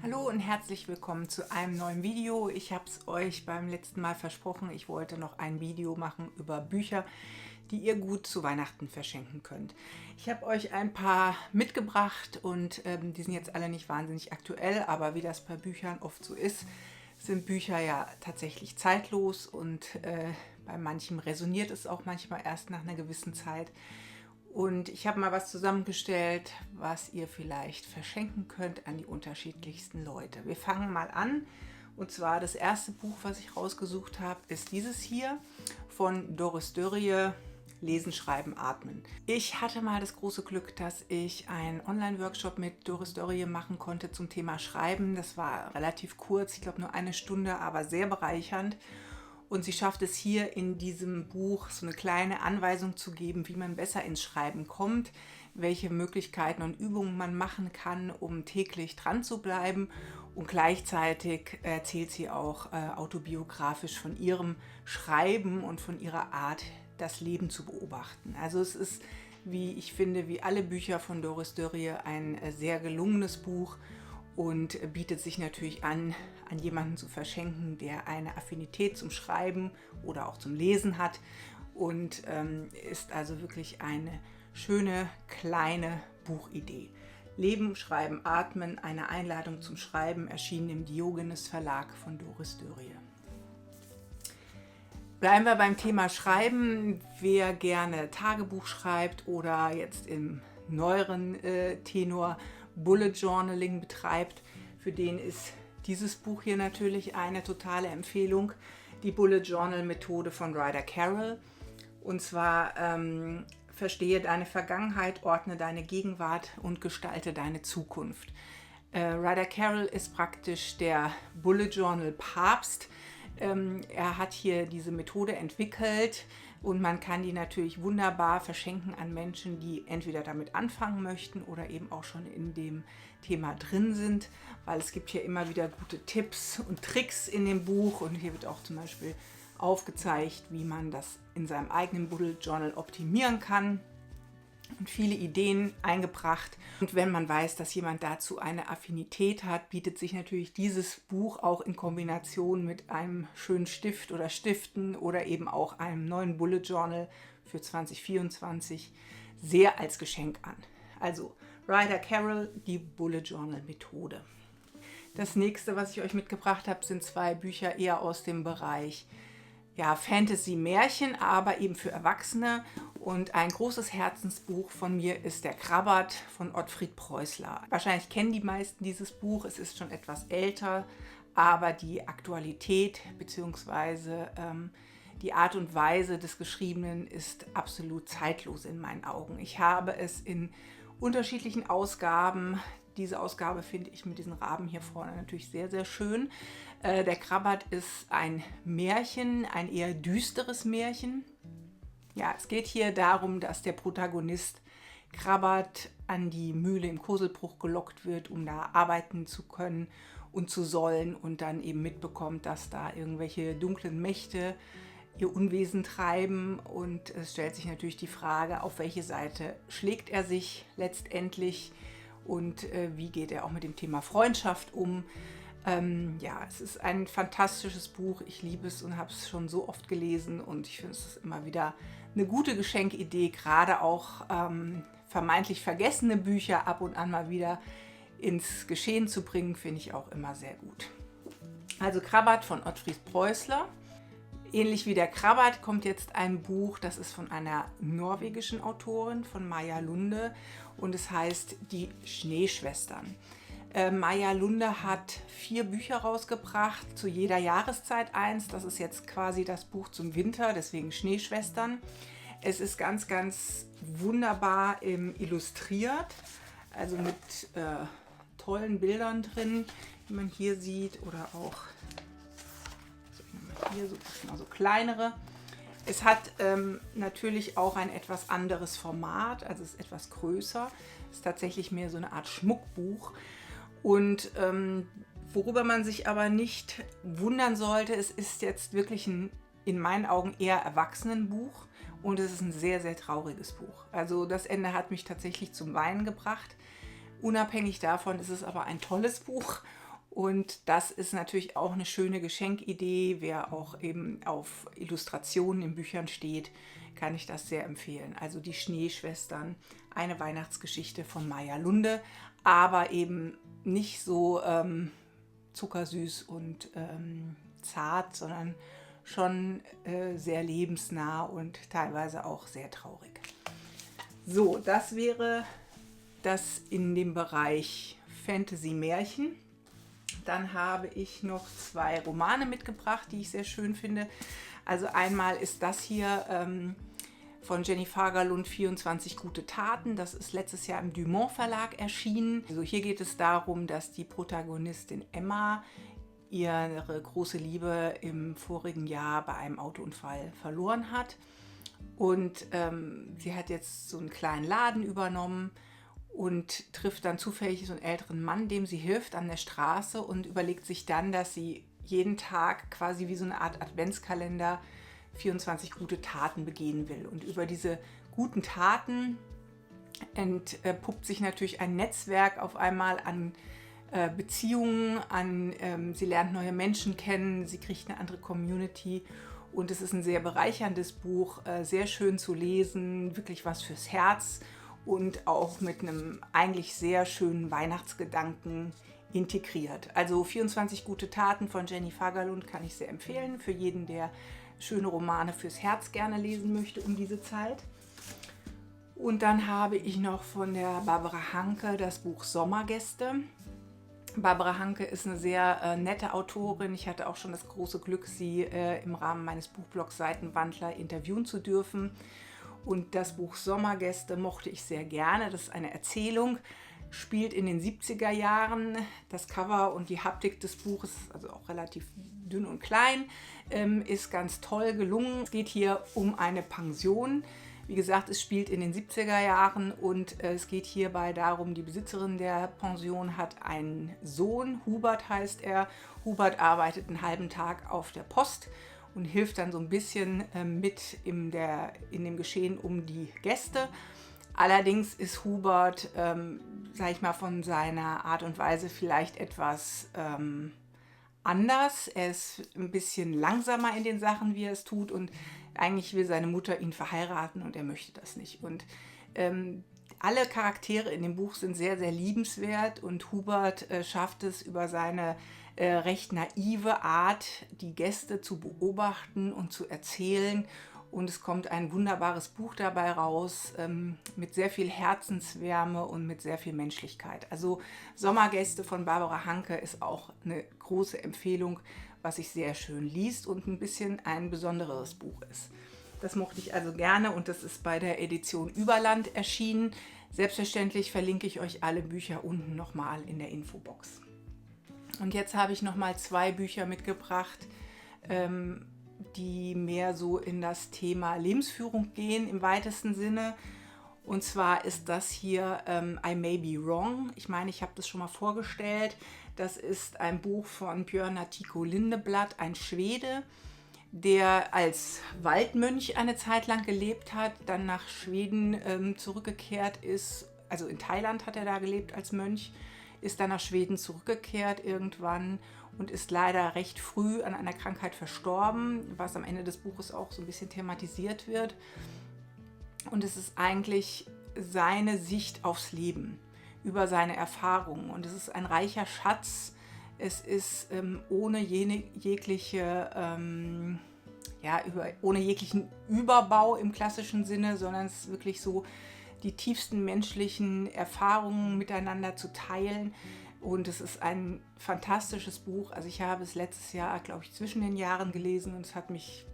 Hallo und herzlich willkommen zu einem neuen Video. Ich habe es euch beim letzten Mal versprochen, ich wollte noch ein Video machen über Bücher, die ihr gut zu Weihnachten verschenken könnt. Ich habe euch ein paar mitgebracht und die sind jetzt alle nicht wahnsinnig aktuell, aber wie das bei Büchern oft so ist, sind Bücher ja tatsächlich zeitlos und bei manchem resoniert es auch manchmal erst nach einer gewissen Zeit. Und ich habe mal was zusammengestellt, was ihr vielleicht verschenken könnt an die unterschiedlichsten Leute. Wir fangen mal an. Und zwar das erste Buch, was ich rausgesucht habe, ist dieses hier von Doris Dörrie, Lesen, Schreiben, Atmen. Ich hatte mal das große Glück, dass ich einen Online-Workshop mit Doris Dörrie machen konnte zum Thema Schreiben. Das war relativ kurz, ich glaube nur eine Stunde, aber sehr bereichernd. Und sie schafft es hier in diesem Buch so eine kleine Anweisung zu geben, wie man besser ins Schreiben kommt, welche Möglichkeiten und Übungen man machen kann, um täglich dran zu bleiben. Und gleichzeitig erzählt sie auch autobiografisch von ihrem Schreiben und von ihrer Art, das Leben zu beobachten. Also es ist, wie ich finde, wie alle Bücher von Doris Dörrie ein sehr gelungenes Buch und bietet sich natürlich an jemanden zu verschenken, der eine Affinität zum Schreiben oder auch zum Lesen hat und ist also wirklich eine schöne kleine Buchidee. Leben, Schreiben, Atmen, eine Einladung zum Schreiben, erschienen im Diogenes Verlag von Doris Dörrie. Bleiben wir beim Thema Schreiben. Wer gerne Tagebuch schreibt oder jetzt im neueren Tenor Bullet Journaling betreibt, für den ist dieses Buch hier natürlich eine totale Empfehlung. Die Bullet Journal Methode von Ryder Carroll. Und zwar verstehe deine Vergangenheit, ordne deine Gegenwart und gestalte deine Zukunft. Ryder Carroll ist praktisch der Bullet Journal Papst. Er hat hier diese Methode entwickelt und man kann die natürlich wunderbar verschenken an Menschen, die entweder damit anfangen möchten oder eben auch schon in dem Thema drin sind, weil es gibt hier immer wieder gute Tipps und Tricks in dem Buch und hier wird auch zum Beispiel aufgezeigt, wie man das in seinem eigenen Bullet Journal optimieren kann. Und viele Ideen eingebracht. Und wenn man weiß, dass jemand dazu eine Affinität hat, bietet sich natürlich dieses Buch auch in Kombination mit einem schönen Stift oder Stiften oder eben auch einem neuen Bullet Journal für 2024 sehr als Geschenk an. Also Ryder Carroll, die Bullet Journal Methode. Das nächste, was ich euch mitgebracht habe, sind zwei Bücher eher aus dem Bereich Fantasy-Märchen, aber eben für Erwachsene. Und ein großes Herzensbuch von mir ist Der Krabbert von Ottfried Preußler. Wahrscheinlich kennen die meisten dieses Buch, es ist schon etwas älter, aber die Aktualität bzw. die Art und Weise des Geschriebenen ist absolut zeitlos in meinen Augen. Ich habe es in unterschiedlichen Ausgaben. Diese Ausgabe finde ich mit diesen Raben hier vorne natürlich sehr, sehr schön. Der Krabbert ist ein Märchen, ein eher düsteres Märchen. Ja, es geht hier darum, dass der Protagonist Krabbert an die Mühle im Koselbruch gelockt wird, um da arbeiten zu können und zu sollen und dann eben mitbekommt, dass da irgendwelche dunklen Mächte ihr Unwesen treiben und es stellt sich natürlich die Frage, auf welche Seite schlägt er sich letztendlich und wie geht er auch mit dem Thema Freundschaft um. Es ist ein fantastisches Buch, ich liebe es und habe es schon so oft gelesen und ich finde es ist immer wieder eine gute Geschenkidee, gerade auch vermeintlich vergessene Bücher ab und an mal wieder ins Geschehen zu bringen, finde ich auch immer sehr gut. Also Krabbert von Ottfried Preußler. Ähnlich wie der Krabbert kommt jetzt ein Buch, das ist von einer norwegischen Autorin, von Maja Lunde und es heißt Die Schneeschwestern. Maja Lunde hat 4 Bücher rausgebracht, zu jeder Jahreszeit eins. Das ist jetzt quasi das Buch zum Winter, deswegen Schneeschwestern. Es ist ganz, ganz wunderbar illustriert, also mit tollen Bildern drin, wie man hier sieht oder auch hier so kleinere. Es hat natürlich auch ein etwas anderes Format, also es ist etwas größer. Es ist tatsächlich mehr so eine Art Schmuckbuch. Und worüber man sich aber nicht wundern sollte, es ist jetzt wirklich ein, in meinen Augen, eher Erwachsenenbuch und es ist ein sehr, sehr trauriges Buch. Also das Ende hat mich tatsächlich zum Weinen gebracht. Unabhängig davon ist es aber ein tolles Buch Und das ist natürlich auch eine schöne Geschenkidee. Wer auch eben auf Illustrationen in Büchern steht, kann ich das sehr empfehlen. Also die Schneeschwestern, eine Weihnachtsgeschichte von Maya Lunde, aber eben nicht so zuckersüß und zart, sondern schon sehr lebensnah und teilweise auch sehr traurig. So, das wäre das in dem Bereich Fantasy-Märchen. Dann habe ich noch 2 Romane mitgebracht, die ich sehr schön finde. Also einmal ist das hier von Jenny Fagerlund, 24 gute Taten. Das ist letztes Jahr im Dumont Verlag erschienen. Also hier geht es darum, dass die Protagonistin Emma ihre große Liebe im vorigen Jahr bei einem Autounfall verloren hat. Und sie hat jetzt so einen kleinen Laden übernommen und trifft dann zufällig so einen älteren Mann, dem sie hilft an der Straße, und überlegt sich dann, dass sie jeden Tag quasi wie so eine Art Adventskalender 24 gute Taten begehen will. Und über diese guten Taten entpuppt sich natürlich ein Netzwerk auf einmal an Beziehungen, sie lernt neue Menschen kennen, sie kriegt eine andere Community. Und es ist ein sehr bereicherndes Buch, sehr schön zu lesen, wirklich was fürs Herz und auch mit einem eigentlich sehr schönen Weihnachtsgedanken integriert. Also 24 gute Taten von Jenny Fagerlund kann ich sehr empfehlen, für jeden, der schöne Romane fürs Herz gerne lesen möchte um diese Zeit. Und dann habe ich noch von der Barbara Hanke das Buch Sommergäste. Barbara Hanke ist eine sehr nette Autorin. Ich hatte auch schon das große Glück, sie im Rahmen meines Buchblogs Seitenwandler interviewen zu dürfen. Und das Buch Sommergäste mochte ich sehr gerne. Das ist eine Erzählung, spielt in den 70er Jahren. Das Cover und die Haptik des Buches, also auch relativ dünn und klein, ist ganz toll gelungen. Es geht hier um eine Pension. Wie gesagt, es spielt in den 70er Jahren und es geht hierbei darum, die Besitzerin der Pension hat einen Sohn, Hubert heißt er. Hubert arbeitet einen halben Tag auf der Post und hilft dann so ein bisschen mit in dem Geschehen um die Gäste. Allerdings ist Hubert, sag ich mal, von seiner Art und Weise vielleicht etwas anders. Er ist ein bisschen langsamer in den Sachen, wie er es tut, und eigentlich will seine Mutter ihn verheiraten und er möchte das nicht. Und alle Charaktere in dem Buch sind sehr, sehr liebenswert und Hubert schafft es über seine recht naive Art, die Gäste zu beobachten und zu erzählen. Und es kommt ein wunderbares Buch dabei raus, mit sehr viel Herzenswärme und mit sehr viel Menschlichkeit. Also Sommergäste von Barbara Hanke ist auch eine große Empfehlung, was sich sehr schön liest und ein bisschen ein besonderes Buch ist. Das mochte ich also gerne und das ist bei der Edition Überland erschienen. Selbstverständlich verlinke ich euch alle Bücher unten nochmal in der Infobox. Und jetzt habe ich nochmal 2 Bücher mitgebracht, die mehr so in das Thema Lebensführung gehen im weitesten Sinne. Und zwar ist das hier I May Be Wrong. Ich meine, ich habe das schon mal vorgestellt. Das ist ein Buch von Björn Attiko Lindeblad, ein Schwede, der als Waldmönch eine Zeit lang gelebt hat, dann nach Schweden zurückgekehrt ist. Also in Thailand hat er da gelebt als Mönch, ist dann nach Schweden zurückgekehrt irgendwann und ist leider recht früh an einer Krankheit verstorben, was am Ende des Buches auch so ein bisschen thematisiert wird. Und es ist eigentlich seine Sicht aufs Leben, über seine Erfahrungen. Und es ist ein reicher Schatz. Es ist ohne jeglichen Überbau im klassischen Sinne, sondern es ist wirklich so, die tiefsten menschlichen Erfahrungen miteinander zu teilen. Und es ist ein fantastisches Buch. Also ich habe es letztes Jahr, glaube ich, zwischen den Jahren gelesen und es hat mich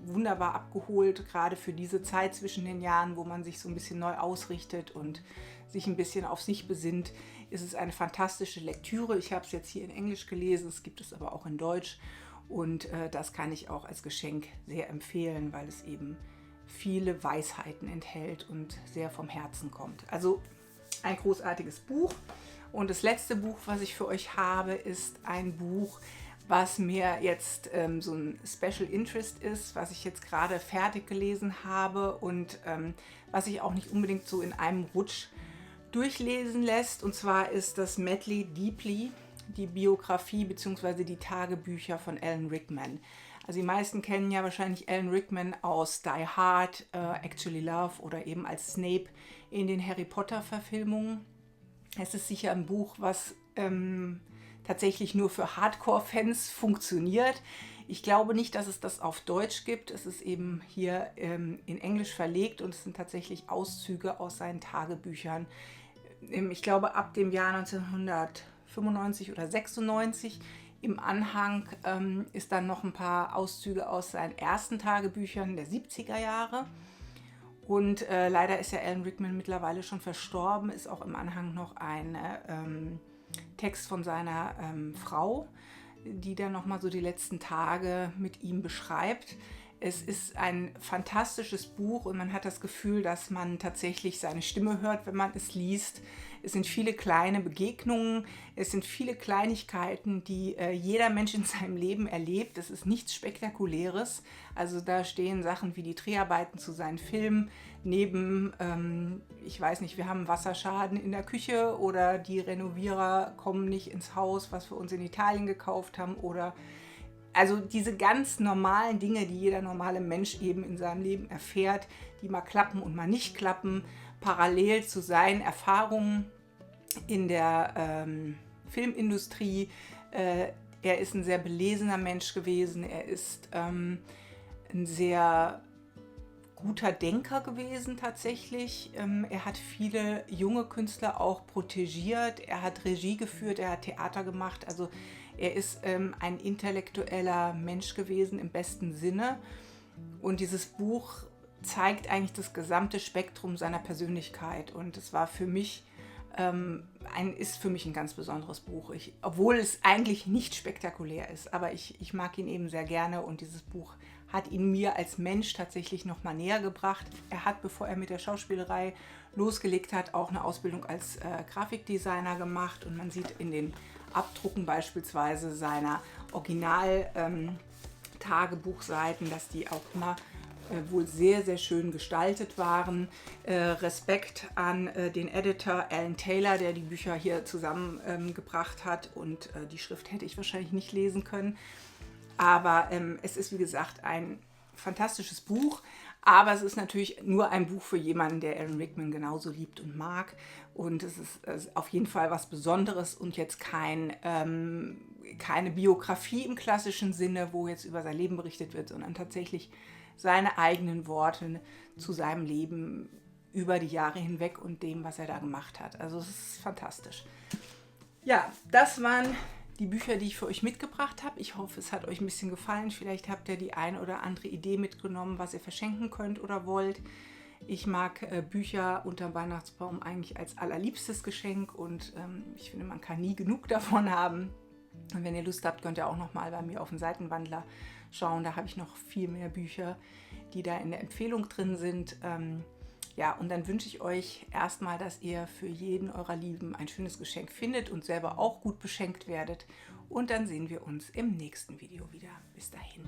wunderbar abgeholt, gerade für diese Zeit zwischen den Jahren, wo man sich so ein bisschen neu ausrichtet und sich ein bisschen auf sich besinnt, ist es eine fantastische Lektüre. Ich habe es jetzt hier in Englisch gelesen, es gibt es aber auch in Deutsch und das kann ich auch als Geschenk sehr empfehlen, weil es eben viele Weisheiten enthält und sehr vom Herzen kommt. Also ein großartiges Buch. Und das letzte Buch, was ich für euch habe, ist ein Buch, was mir jetzt so ein Special Interest ist, was ich jetzt gerade fertig gelesen habe und was sich auch nicht unbedingt so in einem Rutsch durchlesen lässt. Und zwar ist das Medley Deeply. die Biografie bzw. die Tagebücher von Alan Rickman. Also die meisten kennen ja wahrscheinlich Alan Rickman aus Die Hard, Actually Love oder eben als Snape in den Harry Potter Verfilmungen. Es ist sicher ein Buch, was tatsächlich nur für Hardcore-Fans funktioniert. Ich glaube nicht, dass es das auf Deutsch gibt. Es ist eben hier in Englisch verlegt und es sind tatsächlich Auszüge aus seinen Tagebüchern. Ich glaube ab dem Jahr 1995 oder 96. Im Anhang ist dann noch ein paar Auszüge aus seinen ersten Tagebüchern der 70er Jahre. Und leider ist ja Alan Rickman mittlerweile schon verstorben, ist auch im Anhang noch ein Text von seiner Frau, die dann nochmal so die letzten Tage mit ihm beschreibt. Es ist ein fantastisches Buch und man hat das Gefühl, dass man tatsächlich seine Stimme hört, wenn man es liest. Es sind viele kleine Begegnungen, es sind viele Kleinigkeiten, die jeder Mensch in seinem Leben erlebt. Es ist nichts Spektakuläres. Also da stehen Sachen wie die Dreharbeiten zu seinen Filmen neben, ich weiß nicht, wir haben Wasserschaden in der Küche oder die Renovierer kommen nicht ins Haus, was wir uns in Italien gekauft haben oder also diese ganz normalen Dinge, die jeder normale Mensch eben in seinem Leben erfährt, die mal klappen und mal nicht klappen, parallel zu seinen Erfahrungen in der Filmindustrie. Er ist ein sehr belesener Mensch gewesen, er ist ein sehr guter Denker gewesen tatsächlich. Er hat viele junge Künstler auch protegiert, er hat Regie geführt, er hat Theater gemacht, also er ist ein intellektueller Mensch gewesen im besten Sinne und dieses Buch zeigt eigentlich das gesamte Spektrum seiner Persönlichkeit und es war für mich ist für mich ein ganz besonderes Buch, obwohl es eigentlich nicht spektakulär ist, aber ich mag ihn eben sehr gerne und dieses Buch hat ihn mir als Mensch tatsächlich noch mal näher gebracht. Er hat, bevor er mit der Schauspielerei losgelegt hat, auch eine Ausbildung als Grafikdesigner gemacht und man sieht in den Abdrucken beispielsweise seiner Original-Tagebuchseiten, dass die auch immer wohl sehr, sehr schön gestaltet waren. Respekt an den Editor Alan Taylor, der die Bücher hier zusammengebracht hat und die Schrift hätte ich wahrscheinlich nicht lesen können. Aber es ist, wie gesagt, ein fantastisches Buch, aber es ist natürlich nur ein Buch für jemanden, der Alan Rickman genauso liebt und mag. Und es ist auf jeden Fall was Besonderes und jetzt keine Biografie im klassischen Sinne, wo jetzt über sein Leben berichtet wird, sondern tatsächlich seine eigenen Worte zu seinem Leben über die Jahre hinweg und dem, was er da gemacht hat. Also es ist fantastisch. Ja, das waren die Bücher, die ich für euch mitgebracht habe. Ich hoffe, es hat euch ein bisschen gefallen. Vielleicht habt ihr die ein oder andere Idee mitgenommen, was ihr verschenken könnt oder wollt. Ich mag Bücher unterm Weihnachtsbaum eigentlich als allerliebstes Geschenk und ich finde, man kann nie genug davon haben. Und wenn ihr Lust habt, könnt ihr auch noch mal bei mir auf den Seitenwandler schauen. Da habe ich noch viel mehr Bücher, die da in der Empfehlung drin sind. Ja, und dann wünsche ich euch erstmal, dass ihr für jeden eurer Lieben ein schönes Geschenk findet und selber auch gut beschenkt werdet. Und dann sehen wir uns im nächsten Video wieder. Bis dahin.